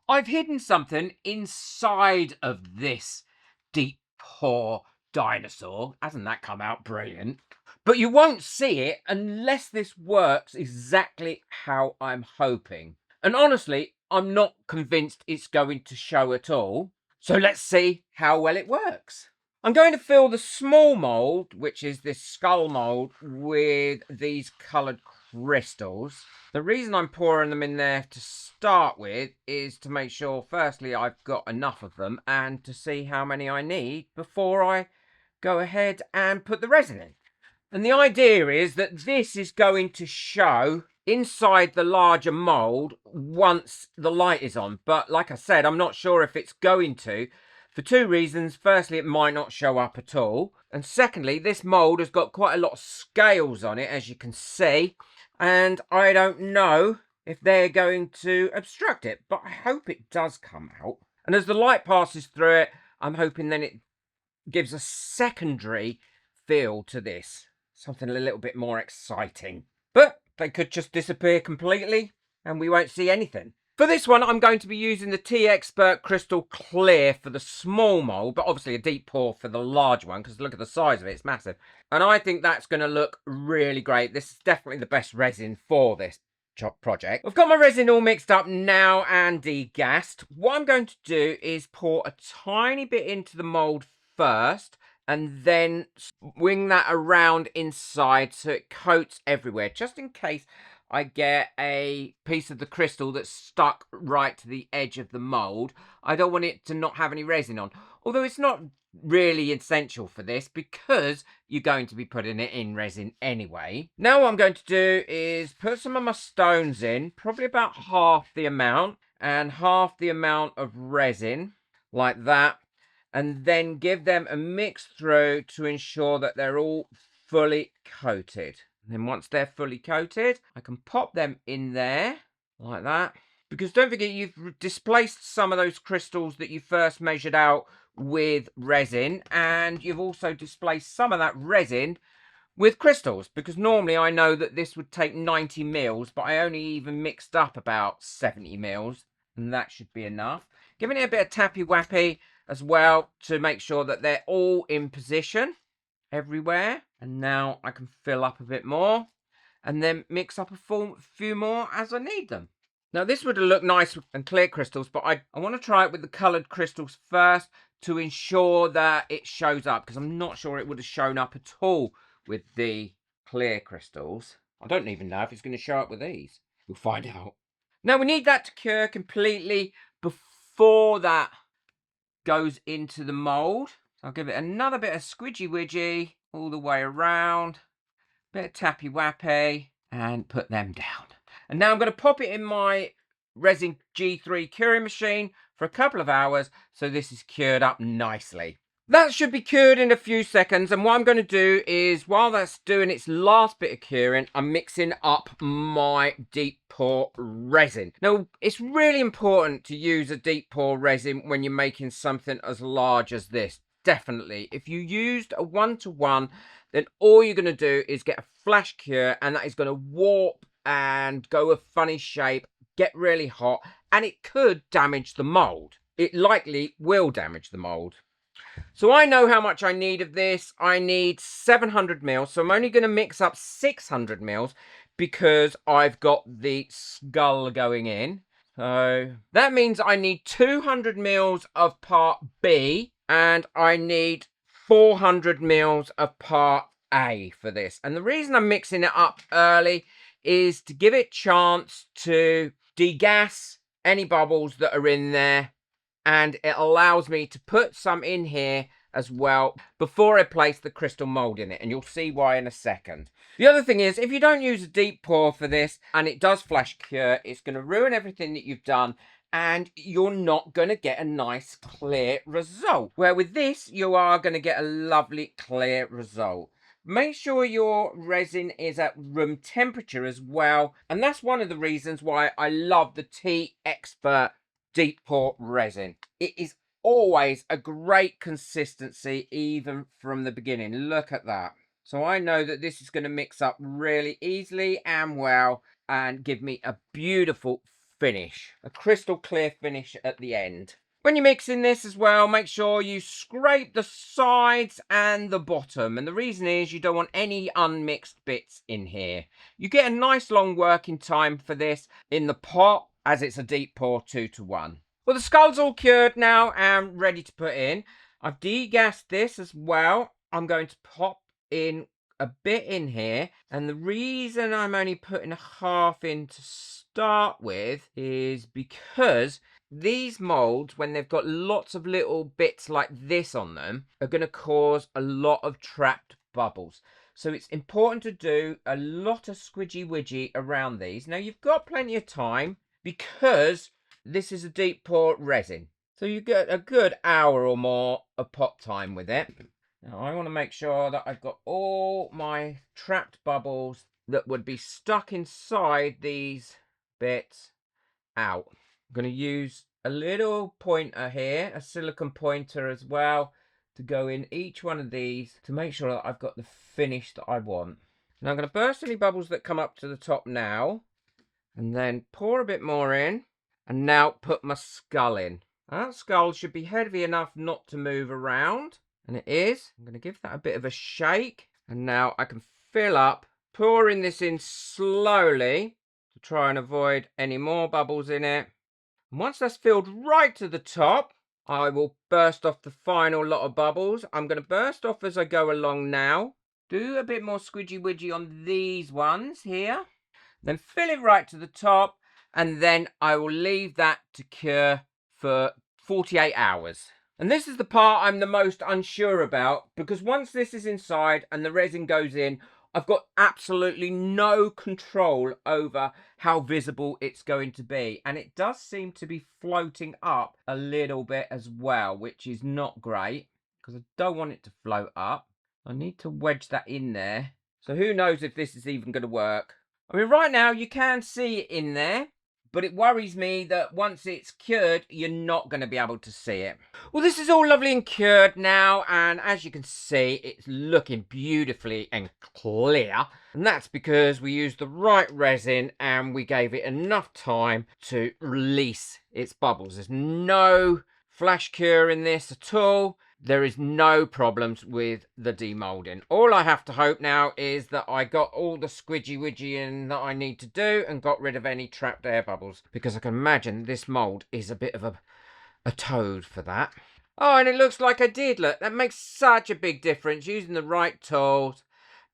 I've hidden something inside of this deep paw dinosaur. Hasn't that come out brilliant? But you won't see it unless this works exactly how I'm hoping. And honestly, I'm not convinced it's going to show at all. So let's see how well it works. I'm going to fill the small mould, which is this skull mould, with these coloured crystals. The reason I'm pouring them in there to start with is to make sure, firstly, I've got enough of them, and to see how many I need before I go ahead and put the resin in. And the idea is that this is going to show inside the larger mould once the light is on. But like I said, I'm not sure if it's going to, for two reasons. Firstly, it might not show up at all. And secondly, this mould has got quite a lot of scales on it, as you can see. And I don't know if they're going to obstruct it, but I hope it does come out. And as the light passes through it, I'm hoping then it gives a secondary feel to this. Something a little bit more exciting. But they could just disappear completely and we won't see anything. For this one, I'm going to be using the T-Expert Crystal Clear for the small mould, but obviously a deep pour for the large one, because look at the size of it, it's massive. And I think that's going to look really great. This is definitely the best resin for this project. I've got my resin all mixed up now and degassed. What I'm going to do is pour a tiny bit into the mould first, and then swing that around inside so it coats everywhere, just in case I get a piece of the crystal that's stuck right to the edge of the mould. I don't want it to not have any resin on, although it's not really essential for this because you're going to be putting it in resin anyway. Now what I'm going to do is put some of my stones in, probably about half the amount, and half the amount of resin, like that, and then give them a mix through to ensure that they're all fully coated. And then once they're fully coated, I can pop them in there like that. Because don't forget, you've displaced some of those crystals that you first measured out with resin, and you've also displaced some of that resin with crystals, because normally I know that this would take 90 mils, but I only even mixed up about 70 mils, and that should be enough. Giving it a bit of tappy wappy as well to make sure that they're all in position everywhere. And now I can fill up a bit more and then mix up a few more as I need them. Now this would look nice and clear crystals, but I want to try it with the coloured crystals first to ensure that it shows up, because I'm not sure it would have shown up at all with the clear crystals. I don't even know if it's going to show up with these. We'll find out. Now we need that to cure completely before that goes into the mould. I'll give it another bit of squidgy widgy all the way around, bit of tappy wappy, and put them down. And now I'm going to pop it in my Resin G3 curing machine for a couple of hours so this is cured up nicely. That should be cured in a few seconds, and what I'm going to do is, while that's doing its last bit of curing, I'm mixing up my deep pour resin. Now, it's really important to use a deep pour resin when you're making something as large as this. Definitely. If you used a 1-to-1, then all you're going to do is get a flash cure, and that is going to warp and go a funny shape, get really hot, and it could damage the mold. It likely will damage the mold. So I know how much I need of this. I need 700 mils. So I'm only going to mix up 600 mils because I've got the skull going in. So that means I need 200 mils of part B and I need 400 mils of part A for this. And the reason I'm mixing it up early is to give it a chance to degas any bubbles that are in there. And it allows me to put some in here as well before I place the crystal mold in it, and you'll see why in a second. The other thing is, if you don't use a deep pour for this and it does flash cure, it's going to ruin everything that you've done and you're not going to get a nice clear result. Where with this, you are going to get a lovely clear result. Make sure your resin is at room temperature as well, and that's one of the reasons why I love the T-Expert deep pour resin. It is always a great consistency even from the beginning. Look at that. So I know that this is going to mix up really easily and well and give me a beautiful finish, a crystal clear finish at the end. When you're mixing this as well, make sure you scrape the sides and the bottom. And the reason is you don't want any unmixed bits in here. You get a nice long working time for this in the pot, as it's a deep pour 2-to-1. Well, the skull's all cured now and ready to put in. I've degassed this as well. I'm going to pop in a bit in here, and the reason I'm only putting half in to start with is because these molds, when they've got lots of little bits like this on them, are going to cause a lot of trapped bubbles. So it's important to do a lot of squidgy widgy around these. Now you've got plenty of time because this is a deep pour resin. So you get a good hour or more of pot time with it. Now I want to make sure that I've got all my trapped bubbles that would be stuck inside these bits out. I'm going to use a little pointer here, a silicone pointer as well, to go in each one of these to make sure that I've got the finish that I want. Now I'm going to burst any bubbles that come up to the top now, and then pour a bit more in, and now put my skull in. That skull should be heavy enough not to move around, and it is. I'm going to give that a bit of a shake, and now I can fill up, pouring this in slowly to try and avoid any more bubbles in it. And once that's filled right to the top, I will burst off the final lot of bubbles. I'm going to burst off as I go along now. Do a bit more squidgy widgy on these ones here. Then fill it right to the top, and then I will leave that to cure for 48 hours. And this is the part I'm the most unsure about, because once this is inside and the resin goes in, I've got absolutely no control over how visible it's going to be. And it does seem to be floating up a little bit as well, which is not great, because I don't want it to float up. I need to wedge that in there. So who knows if this is even going to work. I mean, right now you can see it in there, but it worries me that once it's cured, you're not going to be able to see it. Well, this is all lovely and cured now, and as you can see, it's looking beautifully and clear. And that's because we used the right resin and we gave it enough time to release its bubbles. There's no flash cure in this at all. There is no problems with the demolding. All I have to hope now is that I got all the squidgy widgy in that I need to do and got rid of any trapped air bubbles, because I can imagine this mold is a bit of a toad for that. Oh, and it looks like I did. Look, that makes such a big difference using the right tools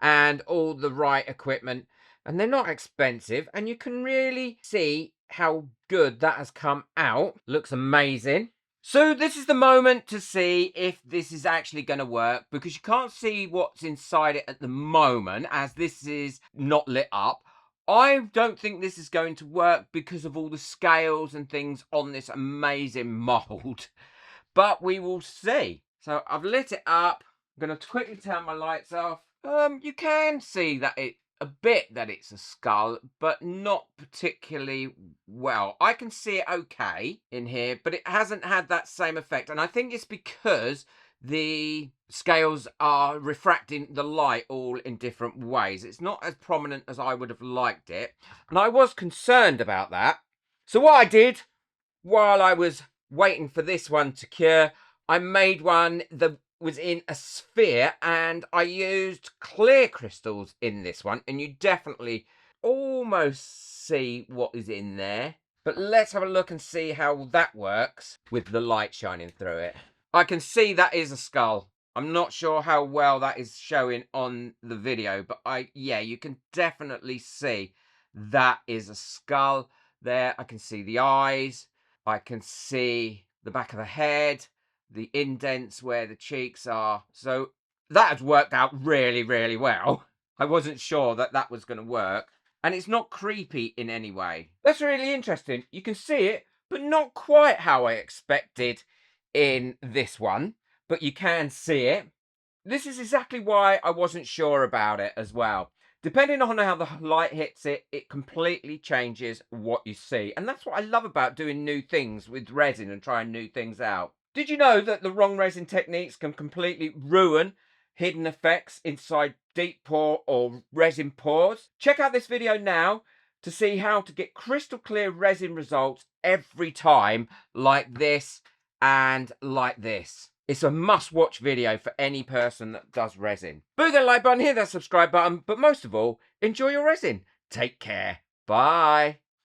and all the right equipment. And they're not expensive, and you can really see how good that has come out. Looks amazing. So this is the moment to see if this is actually going to work, because you can't see what's inside it at the moment as this is not lit up. I don't think this is going to work because of all the scales and things on this amazing mold, but we will see. So I've lit it up. I'm going to quickly turn my lights off. You can see that it's a skull, but not particularly well. I can see it okay in here, but it hasn't had that same effect. And I think it's because the scales are refracting the light all in different ways. It's not as prominent as I would have liked it. And I was concerned about that. So what I did while I was waiting for this one to cure, I made one that was in a sphere, and I used clear crystals in this one, and you definitely almost see what is in there. But let's have a look and see how that works with the light shining through it. I can see that is a skull. I'm not sure how well that is showing on the video, but yeah, you can definitely see that is a skull there. I can see the eyes. I can see the back of the head, the indents where the cheeks are. So that has worked out really, really well. I wasn't sure that that was going to work. And it's not creepy in any way. That's really interesting. You can see it, but not quite how I expected in this one. But you can see it. This is exactly why I wasn't sure about it as well. Depending on how the light hits it, it completely changes what you see. And that's what I love about doing new things with resin and trying new things out. Did you know that the wrong resin techniques can completely ruin hidden effects inside deep pour or resin pours? Check out this video now to see how to get crystal clear resin results every time, like this and like this. It's a must-watch video for any person that does resin. Boo that like button, hit that subscribe button, but most of all, enjoy your resin. Take care. Bye.